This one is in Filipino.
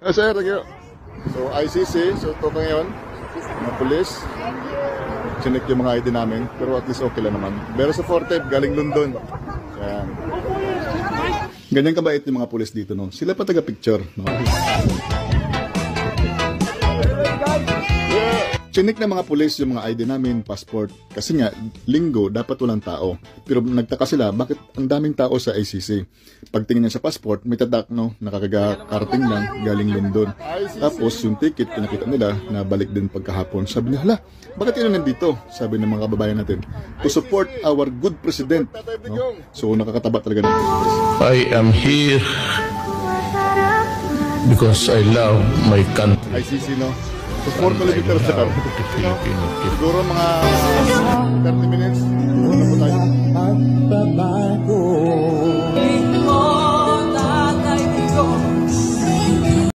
Sir, thank you. So, ICC, so ito ka ngayon, mga pulis, chinik yung mga ID namin, pero at least okay lang naman. Pero sa Forteb, galing London. Yan. Ganyan kabait yung mga pulis dito, no? Sila pa taga-picture, no? Chinik ng mga pulis yung mga ID namin, passport. Kasi nga, linggo, dapat walang tao. Pero nagtaka sila, bakit ang daming tao sa ICC? Pagtingin niya sa passport, may tatak, no? Nakakarating lang, galing London. Tapos, yung ticket, pinakita nila, na balik din pagkahapon. Sabi niya, hala, bakit yun nandito? Sabi ng mga kababayan natin, to support our good president. No? So, nakakataba talaga ng pulis. I am here because I love my country. ICC, no? So, 4 kilometers sa car. Siguro mga 30 minutes. Ano po tayo?